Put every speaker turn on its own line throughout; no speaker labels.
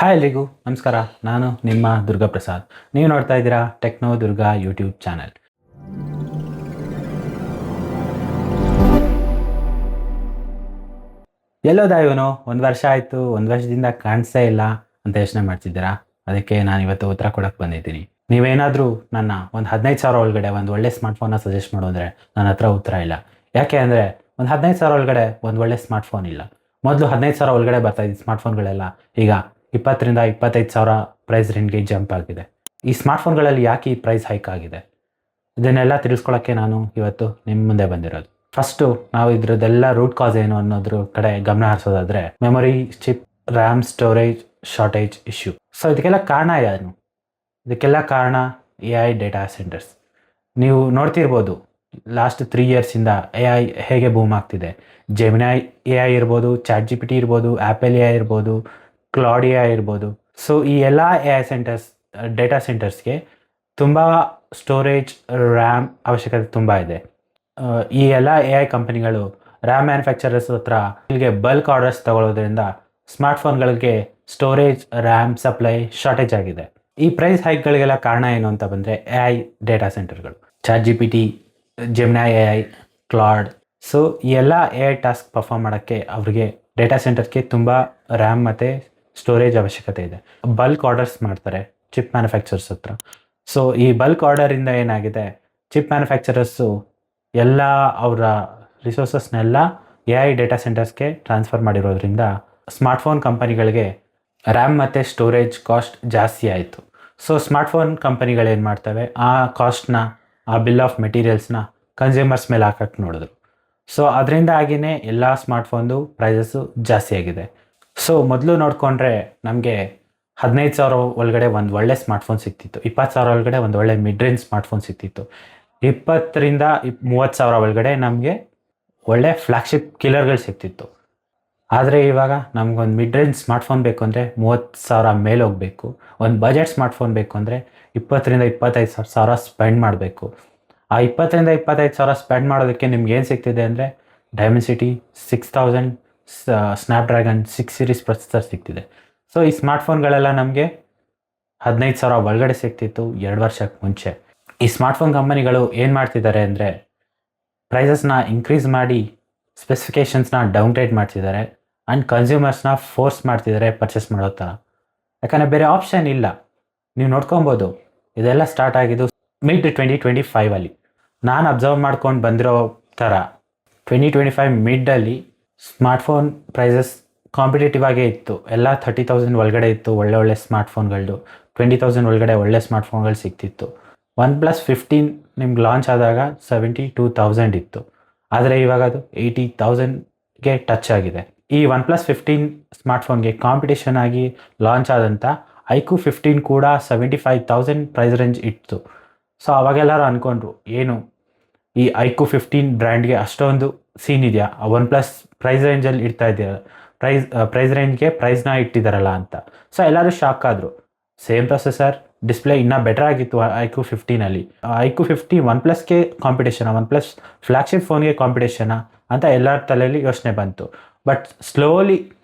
Hi ಎಲ್ರಿಗೂ ನಮಸ್ಕಾರ. ನಾನು ನಿಮ್ಮ ದುರ್ಗಾಪ್ರಸಾದ್. ನೀವು ನೋಡ್ತಾ ಇದ್ದೀರಾ ಟೆಕ್ನೋ ದುರ್ಗಾ ಯೂಟ್ಯೂಬ್ ಚಾನಲ್. ಎಲ್ಲೋದ ಇವನು, ಒಂದು ವರ್ಷ ಆಯಿತು, ಒಂದು ವರ್ಷದಿಂದ ಕಾಣಿಸೇ ಇಲ್ಲ ಅಂತ ಯೋಚನೆ ಮಾಡ್ತಿದ್ದೀರಾ? ಅದಕ್ಕೆ ನಾನು ಇವತ್ತು ಉತ್ತರ ಕೊಡಕ್ಕೆ ಬಂದಿದ್ದೀನಿ. ನೀವೇನಾದರೂ ನನ್ನ ಒಂದು 15,000 ಒಳಗಡೆ ಒಂದು ಒಳ್ಳೆ ಸ್ಮಾರ್ಟ್ಫೋನ್ನ ಸಜೆಸ್ಟ್ ಮಾಡೋದ್ರೆ ನನ್ನ ಹತ್ರ ಉತ್ತರ ಇಲ್ಲ. ಯಾಕೆ ಅಂದರೆ ಒಂದು 15,000 ಒಳಗಡೆ ಒಂದು ಒಳ್ಳೆ ಸ್ಮಾರ್ಟ್ಫೋನ್ ಇಲ್ಲ. ಮೊದಲು 15,000 ಒಳಗಡೆ ಬರ್ತಾಯಿದ್ದು ಸ್ಮಾರ್ಟ್ಫೋನ್ಗಳೆಲ್ಲ ಈಗ 20,000 ರಿಂದ 25,000 ಪ್ರೈಸ್ ರೇಂಜ್ಗೆ ಜಂಪ್ ಆಗಿದೆ. ಈ ಸ್ಮಾರ್ಟ್ಫೋನ್ಗಳಲ್ಲಿ ಯಾಕೆ ಈ ಪ್ರೈಸ್ ಹೈಕ್ ಆಗಿದೆ, ಇದನ್ನೆಲ್ಲ ತಿಳಿಸ್ಕೊಳ್ಳೋಕ್ಕೆ ನಾನು ಇವತ್ತು ನಿಮ್ಮ ಮುಂದೆ ಬಂದಿರೋದು. ಫಸ್ಟು ನಾವು ಇದ್ರದ್ದೆಲ್ಲ ರೂಟ್ ಕಾಸ್ ಏನು ಅನ್ನೋದ್ರ ಕಡೆ ಗಮನ ಹರಿಸೋದಾದರೆ, memory chip, RAM, storage shortage issue. So ಇದಕ್ಕೆಲ್ಲ ಕಾರಣ ಏನು? ಇದಕ್ಕೆಲ್ಲ ಕಾರಣ AI ಡೇಟಾ ಸೆಂಟರ್ಸ್. ನೀವು ನೋಡ್ತಿರ್ಬೋದು, ಲಾಸ್ಟ್ 3 ಇಯರ್ಸಿಂದ AI ಹೇಗೆ ಬೂಮ್ ಆಗ್ತಿದೆ. ಜೆಮಿನೈ AI ಇರ್ಬೋದು, ChatGPT ಇರ್ಬೋದು, ಆ್ಯಪಲ್ AI ಇರ್ಬೋದು, ಕ್ಲಾಡ್ AI ಇರ್ಬೋದು. ಸೊ ಈ ಎಲ್ಲ AI ಸೆಂಟರ್ಸ್, ಡೇಟಾ ಸೆಂಟರ್ಸ್ಗೆ ತುಂಬ ಸ್ಟೋರೇಜ್, ರ್ಯಾಮ್ ಅವಶ್ಯಕತೆ ತುಂಬ ಇದೆ. ಈ ಎಲ್ಲ AI ಕಂಪನಿಗಳು ರ್ಯಾಮ್ ಮ್ಯಾನುಫ್ಯಾಕ್ಚರರ್ಸ್ ಹತ್ರ ಇಲ್ಲಿಗೆ ಬಲ್ಕ್ ಆರ್ಡರ್ಸ್ ತಗೊಳ್ಳೋದ್ರಿಂದ ಸ್ಮಾರ್ಟ್ಫೋನ್ಗಳಿಗೆ ಸ್ಟೋರೇಜ್, ರ್ಯಾಮ್ ಸಪ್ಲೈ ಶಾರ್ಟೇಜ್ ಆಗಿದೆ. ಈ ಪ್ರೈಸ್ ಹೈಕ್ಗಳಿಗೆಲ್ಲ ಕಾರಣ ಏನು ಅಂತ ಬಂದರೆ AI ಡೇಟಾ ಸೆಂಟರ್ಗಳು, ChatGPT, Gemini AI, Claude. So ಈ ಎಲ್ಲ AI ಟಾಸ್ಕ್ ಪರ್ಫಾರ್ಮ್ ಮಾಡೋಕ್ಕೆ ಅವರಿಗೆ ಡೇಟಾ ಸೆಂಟರ್ಗೆ ತುಂಬ ರ್ಯಾಮ್ ಮತ್ತು ಸ್ಟೋರೇಜ್ ಅವಶ್ಯಕತೆ ಇದೆ. ಬಲ್ಕ್ ಆರ್ಡರ್ಸ್ ಮಾಡ್ತಾರೆ ಚಿಪ್ ಮ್ಯಾನುಫ್ಯಾಕ್ಚರರ್ಸ್ ಹತ್ರ. ಸೊ ಈ ಬಲ್ಕ್ ಆರ್ಡರಿಂದ ಏನಾಗಿದೆ, ಚಿಪ್ ಮ್ಯಾನುಫ್ಯಾಕ್ಚರರ್ಸು ಎಲ್ಲ ಅವರ ರಿಸೋರ್ಸಸ್ನೆಲ್ಲ AI ಡೇಟಾ ಸೆಂಟರ್ಸ್ಗೆ ಟ್ರಾನ್ಸ್ಫರ್ ಮಾಡಿರೋದ್ರಿಂದ ಸ್ಮಾರ್ಟ್ಫೋನ್ ಕಂಪನಿಗಳಿಗೆ ರ್ಯಾಮ್ ಮತ್ತು ಸ್ಟೋರೇಜ್ ಕಾಸ್ಟ್ ಜಾಸ್ತಿ ಆಯಿತು. ಸೊ ಸ್ಮಾರ್ಟ್ಫೋನ್ ಕಂಪನಿಗಳೇನು ಮಾಡ್ತವೆ, ಆ ಕಾಸ್ಟ್ನ, ಆ ಬಿಲ್ ಆಫ್ ಮೆಟೀರಿಯಲ್ಸ್ನ ಕನ್ಸ್ಯೂಮರ್ಸ್ ಮೇಲೆ ಹಾಕಕ್ಕೆ ನೋಡಿದ್ರು. ಸೊ ಅದರಿಂದ ಆಗಿಯೇ ಎಲ್ಲ ಸ್ಮಾರ್ಟ್ಫೋನ್ದು ಪ್ರೈಸಸ್ಸು ಜಾಸ್ತಿ ಆಗಿದೆ. ಸೊ ಮೊದಲು ನೋಡಿಕೊಂಡ್ರೆ ನಮಗೆ 15,000 ಒಳಗಡೆ ಒಂದು ಒಳ್ಳೆ ಸ್ಮಾರ್ಟ್ಫೋನ್ ಸಿಗ್ತಿತ್ತು. 20,000 ಒಳಗಡೆ ಒಂದು ಒಳ್ಳೆ ಮಿಡ್ ರೇಂಜ್ ಸ್ಮಾರ್ಟ್ಫೋನ್ ಸಿಗ್ತಿತ್ತು. 20,000 ರಿಂದ 30,000 ಒಳಗಡೆ ನಮಗೆ ಒಳ್ಳೆ ಫ್ಲ್ಯಾಗ್ಶಿಪ್ ಕಿಲ್ಲರ್ಗಳು ಸಿಗ್ತಿತ್ತು. ಆದರೆ ಇವಾಗ ನಮಗೊಂದು ಮಿಡ್ ರೇಂಜ್ ಸ್ಮಾರ್ಟ್ಫೋನ್ ಬೇಕು ಅಂದರೆ 30,000 ಮೇಲೆ ಹೋಗಬೇಕು. ಒಂದು ಬಜೆಟ್ ಸ್ಮಾರ್ಟ್ಫೋನ್ ಬೇಕು ಅಂದರೆ 20,000 ರಿಂದ 25,000 ಸ್ಪೆಂಡ್ ಮಾಡಬೇಕು. ಆ 20,000 ರಿಂದ 25,000 ಸ್ಪೆಂಡ್ ಮಾಡೋದಕ್ಕೆ ನಿಮ್ಗೆ ಏನು ಸಿಗ್ತಿದೆ ಅಂದರೆ ಡೈಮೆನ್ಸಿಟಿ 6000 ಸ್ನ್ಯಾಪ್ಡ್ರ್ಯಾಗನ್ 6 ಸೀರೀಸ್ ಪ್ರೊಸೆಸರ್ ಸಿಗ್ತಿದೆ. ಸೊ ಈ ಸ್ಮಾರ್ಟ್ಫೋನ್ಗಳೆಲ್ಲ ನಮಗೆ 15,000 ಒಳಗಡೆ ಸಿಗ್ತಿತ್ತು 2 ವರ್ಷಕ್ಕೆ ಮುಂಚೆ. ಈ ಸ್ಮಾರ್ಟ್ಫೋನ್ ಕಂಪನಿಗಳು ಏನು ಮಾಡ್ತಿದ್ದಾರೆ ಅಂದರೆ ಪ್ರೈಸಸ್ನ ಇನ್ಕ್ರೀಸ್ ಮಾಡಿ ಸ್ಪೆಸಿಫಿಕೇಷನ್ಸ್ನ ಡೌನ್ಗ್ರೇಡ್ ಮಾಡ್ತಿದ್ದಾರೆ ಆ್ಯಂಡ್ ಕನ್ಸ್ಯೂಮರ್ಸ್ನ ಫೋರ್ಸ್ ಮಾಡ್ತಿದ್ದಾರೆ ಪರ್ಚೇಸ್ ಮಾಡೋ ಥರ. ಯಾಕಂದರೆ ಬೇರೆ ಆಪ್ಷನ್ ಇಲ್ಲ. ನೀವು ನೋಡ್ಕೊಬೋದು, ಇದೆಲ್ಲ ಸ್ಟಾರ್ಟ್ ಆಗಿದ್ದು ಮಿಡ್ 2025 ನಾನು ಅಬ್ಸರ್ವ್ ಮಾಡ್ಕೊಂಡು ಬಂದಿರೋ ಥರ 2025 ಮಿಡ್ಡಲ್ಲಿ ಸ್ಮಾರ್ಟ್ಫೋನ್ ಪ್ರೈಸಸ್ ಕಾಂಪಿಟೇಟಿವ್ ಆಗೇ ಇತ್ತು. ಎಲ್ಲ 30,000 ಒಳಗಡೆ ಇತ್ತು ಒಳ್ಳೆ ಸ್ಮಾರ್ಟ್ಫೋನ್ಗಳದ್ದು. 20,000 ಒಳಗಡೆ ಒಳ್ಳೆ ಸ್ಮಾರ್ಟ್ಫೋನ್ಗಳು ಸಿಗ್ತಿತ್ತು. OnePlus 15 ನಿಮ್ಗೆ ಲಾಂಚ್ ಆದಾಗ 72,000 ಇತ್ತು. ಆದರೆ ಇವಾಗ ಅದು 80,000ಗೆ ಟಚ್ ಆಗಿದೆ. ಈ OnePlus 15 ಸ್ಮಾರ್ಟ್ಫೋನ್ಗೆ ಕಾಂಪಿಟೇಷನ್ ಆಗಿ ಲಾಂಚ್ ಆದಂಥ iQOO 15 ಕೂಡ 75,000 ಪ್ರೈಸ್ ರೇಂಜ್ ಇತ್ತು. ಸೊ ಅವಾಗೆಲ್ಲರೂ ಅಂದ್ಕೊಂಡ್ರು, ಏನು ಈ iQOO 15 ಬ್ರ್ಯಾಂಡ್ಗೆ ಅಷ್ಟೊಂದು ಸೀನ್ ಇದೆಯಾ, OnePlus ಪ್ರೈಸ್ ರೇಂಜಲ್ಲಿ ಇಡ್ತಾ ಇದ್ದೀರ, ಪ್ರೈಸ್ ರೇಂಜ್ಗೆ ಪ್ರೈಸ್ನ ಇಟ್ಟಿದ್ದಾರಲ್ಲ ಅಂತ. ಸೊ ಎಲ್ಲರೂ ಶಾಕ್ ಆದರು. ಸೇಮ್ ಪ್ರೊಸೆಸರ್, ಡಿಸ್ಪ್ಲೇ ಇನ್ನೂ ಬೆಟರ್ ಆಗಿತ್ತು iQOO 15ಅಲ್ಲಿ. iQOO 15 OnePlusಗೆ ಕಾಂಪಿಟೇಷನಾ, OnePlus ಫ್ಲ್ಯಾಗ್ಶಿಪ್ ಫೋನ್ಗೆ ಕಾಂಪಿಟೇಷನಾ ಅಂತ ಎಲ್ಲರ ತಲೆಯಲ್ಲಿ ಯೋಚನೆ ಬಂತು. ಬಟ್ ಸ್ಲೋಲಿ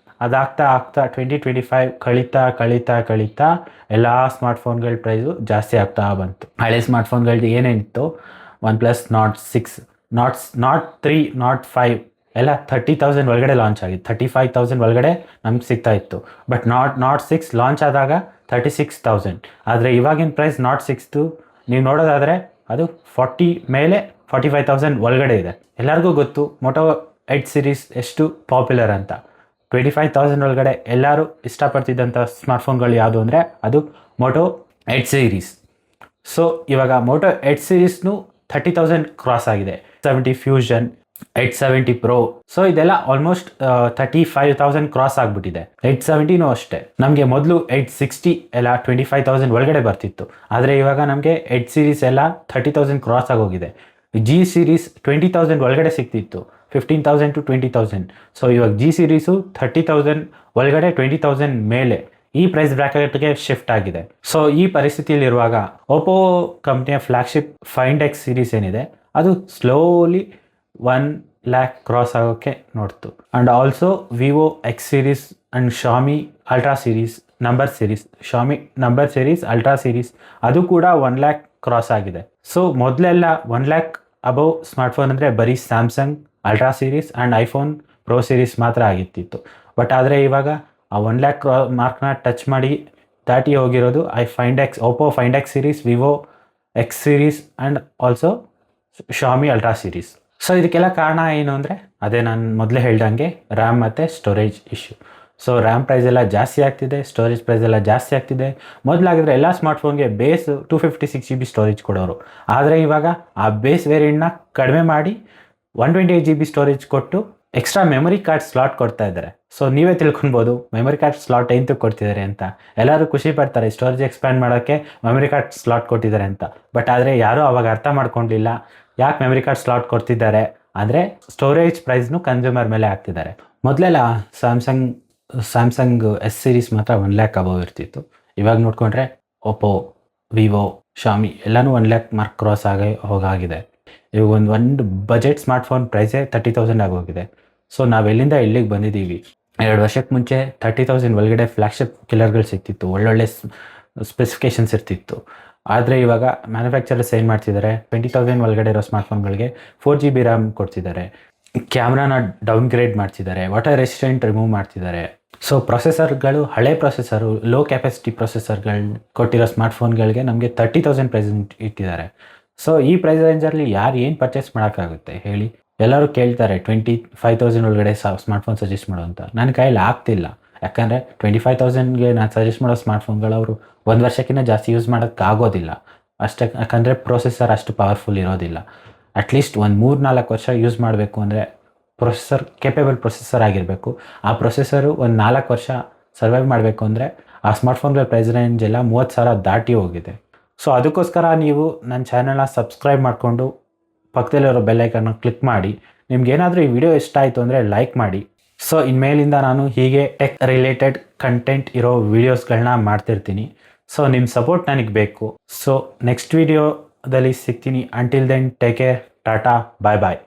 ಅದಾಗ್ತಾ 2025 ಕಳೀತಾ ಎಲ್ಲ ಸ್ಮಾರ್ಟ್ಫೋನ್ಗಳ ಪ್ರೈಸು ಜಾಸ್ತಿ ಆಗ್ತಾ ಬಂತು. ಹಳೆ ಸ್ಮಾರ್ಟ್ಫೋನ್ಗಳದ್ದು ಏನೇನಿತ್ತು, OnePlus Nord 6, Nord 3, Nord 5 ಎಲ್ಲ 30,000 ಒಳಗಡೆ ಲಾಂಚ್ ಆಗಿತ್ತು. 35,000 ಒಳಗಡೆ ನಮ್ಗೆ ಸಿಗ್ತಾ ಇತ್ತು. ಬಟ್ Nord 6 ಲಾಂಚ್ ಆದಾಗ 36,000. ಆದರೆ ಇವಾಗಿನ ಪ್ರೈಸ್ Nord 6 ನೀವು ನೋಡೋದಾದರೆ ಅದು 40 ಮೇಲೆ 45,000 ಒಳಗಡೆ ಇದೆ. ಎಲ್ಲರಿಗೂ ಗೊತ್ತು Moto 8 ಸೀರೀಸ್ ಎಷ್ಟು ಪಾಪ್ಯುಲರ್ ಅಂತ. 25,000 ಒಳಗಡೆ ಎಲ್ಲರೂ ಇಷ್ಟಪಡ್ತಿದ್ದಂಥ ಸ್ಮಾರ್ಟ್ಫೋನ್ಗಳು ಯಾವುದು ಅಂದರೆ ಅದು Moto 8 ಸೀರೀಸ್. ಸೊ ಇವಾಗ Moto 8 ಸೀರೀಸ್ನು 30,000 ಕ್ರಾಸ್ ಆಗಿದೆ. 70 ಫ್ಯೂಷನ್, 870 Pro. ಸೊ ಇದೆಲ್ಲ ಆಲ್ಮೋಸ್ಟ್ 35,000 ಕ್ರಾಸ್ ಆಗಿಬಿಟ್ಟಿದೆ. 870ನೂ ಅಷ್ಟೇ. ನಮಗೆ ಮೊದಲು 860 ಎಲ್ಲ 25,000 ಒಳಗಡೆ ಬರ್ತಿತ್ತು. ಆದರೆ ಇವಾಗ ನಮಗೆ 8 ಸೀರೀಸ್ ಎಲ್ಲ 30,000 ಕ್ರಾಸ್ ಆಗೋಗಿದೆ. G ಸೀರೀಸ್ 20,000 ಒಳಗಡೆ ಸಿಗ್ತಿತ್ತು, 15,000 to 20,000. ಸೊ ಇವಾಗ G ಸೀರೀಸು 30,000 ಒಳಗಡೆ 20,000 ಮೇಲೆ ಈ ಪ್ರೈಸ್ ಬ್ರ್ಯಾಕೆಟ್ಗೆ ಶಿಫ್ಟ್ ಆಗಿದೆ. ಸೊ ಈ ಪರಿಸ್ಥಿತಿಯಲ್ಲಿರುವಾಗ ಓಪೋ ಕಂಪ್ನಿಯ ಫ್ಲ್ಯಾಗ್ಶಿಪ್ Find X ಸೀರೀಸ್ ಏನಿದೆ ಅದು ಸ್ಲೋಲಿ 1 lakh ಕ್ರಾಸ್ ಆಗೋಕ್ಕೆ ನೋಡ್ತು. And also Vivo X series and Xiaomi ultra series number series, Xiaomi number series ultra series ಅದು ಕೂಡ 1 ಲ್ಯಾಕ್ ಕ್ರಾಸ್ ಆಗಿದೆ. ಸೊ ಮೊದಲೆಲ್ಲ 1 ಲ್ಯಾಕ್ ಅಬೌವ್ ಸ್ಮಾರ್ಟ್ಫೋನ್ ಅಂದರೆ ಬರೀ Samsung ultra series and iPhone pro series ಮಾತ್ರ ಆಗಿರ್ತಿತ್ತು. But ಆದರೆ ಇವಾಗ ಆ 1 ಲ್ಯಾಕ್ ಮಾರ್ಕ್ನ ಟಚ್ ಮಾಡಿ ದಾಟಿ ಹೋಗಿರೋದು Oppo Find X series, Vivo X series and also Xiaomi ultra series. So ಇದಕ್ಕೆಲ್ಲ ಕಾರಣ ಏನು ಅಂದರೆ ಅದೇ ನಾನು ಮೊದಲೇ ಹೇಳ್ದಂಗೆ ರ್ಯಾಮ್ ಮತ್ತು storage issue. So RAM price ಎಲ್ಲ ಜಾಸ್ತಿ ಆಗ್ತಿದೆ, ಸ್ಟೋರೇಜ್ ಪ್ರೈಸ್ ಎಲ್ಲ ಜಾಸ್ತಿ ಆಗ್ತಿದೆ. ಮೊದಲಾಗಿದ್ರೆ ಎಲ್ಲ ಸ್ಮಾರ್ಟ್ಫೋನ್ಗೆ ಬೇಸ್ 256 GB ಸ್ಟೋರೇಜ್ ಕೊಡೋರು. ಆದರೆ ಇವಾಗ ಆ ಬೇಸ್ ವೇರಿಯಂಟ್ನ ಕಡಿಮೆ ಮಾಡಿ 128 GB ಸ್ಟೋರೇಜ್ ಕೊಟ್ಟು ಎಕ್ಸ್ಟ್ರಾ ಮೆಮೊರಿ ಕಾರ್ಡ್ ಸ್ಲಾಟ್ ಕೊಡ್ತಾ ಇದ್ದಾರೆ. ಸೊ ನೀವೇ ತಿಳ್ಕೊಬೋದು ಮೆಮೊರಿ ಕಾರ್ಡ್ ಸ್ಲಾಟ್ ಎಂತೂ ಕೊಡ್ತಿದ್ದಾರೆ ಅಂತ. ಎಲ್ಲರೂ ಖುಷಿ ಪಡ್ತಾರೆ ಸ್ಟೋರೇಜ್ ಎಕ್ಸ್ಪ್ಯಾಂಡ್ ಮಾಡೋಕ್ಕೆ ಮೆಮೊರಿ ಕಾರ್ಡ್ ಸ್ಲಾಟ್ ಕೊಟ್ಟಿದ್ದಾರೆ ಅಂತ. ಬಟ್ ಆದರೆ ಯಾರೂ ಅವಾಗ ಅರ್ಥ ಮಾಡ್ಕೊಂಡಿಲ್ಲ ಯಾಕೆ ಮೆಮೊರಿ ಕಾರ್ಡ್ ಸ್ಲಾಟ್ ಕೊಡ್ತಿದ್ದಾರೆ ಅಂದರೆ ಸ್ಟೋರೇಜ್ ಪ್ರೈಸ್ನು ಕನ್ಸ್ಯೂಮರ್ ಮೇಲೆ ಹಾಕ್ತಿದ್ದಾರೆ. ಮೊದಲೆಲ್ಲ ಸ್ಯಾಮ್ಸಂಗ್ ಎಸ್ ಸೀರೀಸ್ ಮಾತ್ರ 1 ಲ್ಯಾಕ್ ಅಬೌವ್ ಇರ್ತಿತ್ತು. ಇವಾಗ ನೋಡಿಕೊಂಡ್ರೆ ಓಪೋ, ವಿವೋ, ಶಾಮಿ ಎಲ್ಲನೂ 1 ಲ್ಯಾಕ್ ಮಾರ್ಕ್ ಕ್ರಾಸ್ ಹೋಗಾಗಿದೆ. ಇವಾಗ ಒಂದು ಬಜೆಟ್ ಸ್ಮಾರ್ಟ್ಫೋನ್ ಪ್ರೈಸೇ 30,000 ಆಗೋಗಿದೆ. ಸೊ ನಾವೆಲ್ಲಿಂದ ಇಲ್ಲಿಗೆ ಬಂದಿದ್ದೀವಿ. 2 ವರ್ಷಕ್ಕೆ ಮುಂಚೆ 30,000 ಒಳಗಡೆ ಫ್ಲ್ಯಾಗ್ಶಿಪ್ ಕಿಲ್ಲರ್ಗಳು ಸಿಗ್ತಿತ್ತು, ಒಳ್ಳೊಳ್ಳೆ ಸ್ಪೆಸಿಫಿಕೇಷನ್ಸ್ ಇರ್ತಿತ್ತು. ಆದರೆ ಇವಾಗ ಮ್ಯಾನುಫ್ಯಾಕ್ಚರರ್ಸ್ ಏನು ಮಾಡ್ತಿದ್ದಾರೆ, 20,000 ಒಳಗಡೆ ಇರೋ ಸ್ಮಾರ್ಟ್ಫೋನ್ಗಳಿಗೆ 4 GB ರ್ಯಾಮ್ ಕೊಡ್ತಿದ್ದಾರೆ, ಕ್ಯಾಮ್ರಾನ ಡೌನ್ಗ್ರೇಡ್ ಮಾಡ್ತಿದ್ದಾರೆ, ವಾಟರ್ ರೆಸಿಸ್ಟೆಂಟ್ ರಿಮೂವ್ ಮಾಡ್ತಿದ್ದಾರೆ. ಸೊ ಪ್ರೊಸೆಸರ್ಗಳು ಹಳೆ ಪ್ರೊಸೆಸರು, ಲೋ ಕ್ಯಾಪಾಸಿಟಿ ಪ್ರೊಸೆಸರ್ಗಳು ಕೊಟ್ಟಿರೋ ಸ್ಮಾರ್ಟ್ಫೋನ್ಗಳಿಗೆ ನಮಗೆ 30,000 ಪ್ರೈಸ್ ಇಟ್ಟಿದ್ದಾರೆ. ಸೊ ಈ ಪ್ರೈಸ್ ರೇಂಜಲ್ಲಿ ಯಾರು ಏನು ಪರ್ಚೇಸ್ ಮಾಡೋಕ್ಕಾಗುತ್ತೆ ಹೇಳಿ? ಎಲ್ಲರೂ ಕೇಳ್ತಾರೆ 25,000 ಒಳಗಡೆ ಸ್ಮಾರ್ಟ್ಫೋನ್ ಸಜೆಸ್ಟ್ ಮಾಡು ಅಂತ. ನನ್ನ ಕೈಯಲ್ಲಿ ಆಗ್ತಿಲ್ಲ. ಯಾಕಂದರೆ 25,000ಗೆ ನಾನು ಸಜೆಸ್ಟ್ ಮಾಡೋ ಸ್ಮಾರ್ಟ್ಫೋನ್ಗಳು ಅವರು 1 ವರ್ಷಕ್ಕಿಂತ ಜಾಸ್ತಿ ಯೂಸ್ ಮಾಡೋಕ್ಕಾಗೋದಿಲ್ಲ ಅಷ್ಟೇ. ಯಾಕಂದರೆ ಪ್ರೊಸೆಸರ್ ಅಷ್ಟು ಪವರ್ಫುಲ್ ಇರೋದಿಲ್ಲ. ಅಟ್ಲೀಸ್ಟ್ ಒಂದು 3-4 ವರ್ಷ ಯೂಸ್ ಮಾಡಬೇಕು ಅಂದರೆ ಕೇಪೇಬಲ್ ಪ್ರೊಸೆಸರ್ ಆಗಿರಬೇಕು. ಆ ಪ್ರೊಸೆಸರು ಒಂದು 4 ವರ್ಷ ಸರ್ವೈವ್ ಮಾಡಬೇಕು ಅಂದರೆ ಆ ಸ್ಮಾರ್ಟ್ಫೋನ್ಗಳ ಪ್ರೈಸ್ ರೇಂಜ್ ಎಲ್ಲ 30,000 ದಾಟಿ ಹೋಗಿದೆ. ಸೊ ಅದಕ್ಕೋಸ್ಕರ ನೀವು ನನ್ನ ಚಾನಲ್ನ ಸಬ್ಸ್ಕ್ರೈಬ್ ಮಾಡಿಕೊಂಡು ಪಕ್ಕದಲ್ಲಿರೋ ಬೆಲ್ಲೈಕನ್ನ ಕ್ಲಿಕ್ ಮಾಡಿ. ನಿಮ್ಗೇನಾದರೂ ಈ ವಿಡಿಯೋ ಇಷ್ಟ ಆಯಿತು ಅಂದರೆ ಲೈಕ್ ಮಾಡಿ. ಸೊ ಇನ್ಮೇಲಿಂದ ನಾನು ಹೀಗೆ ಟೆಕ್ ರಿಲೇಟೆಡ್ ಕಂಟೆಂಟ್ ಇರೋ ವೀಡಿಯೋಸ್ಗಳನ್ನ ಮಾಡ್ತಿರ್ತೀನಿ. ಸೊ ನಿಮ್ಮ ಸಪೋರ್ಟ್ ನನಗೆ ಬೇಕು. ಸೊ ನೆಕ್ಸ್ಟ್ ವಿಡಿಯೋದಲ್ಲಿ ಸಿಗ್ತೀನಿ. Until then take care, tata, bye ಬಾಯ್.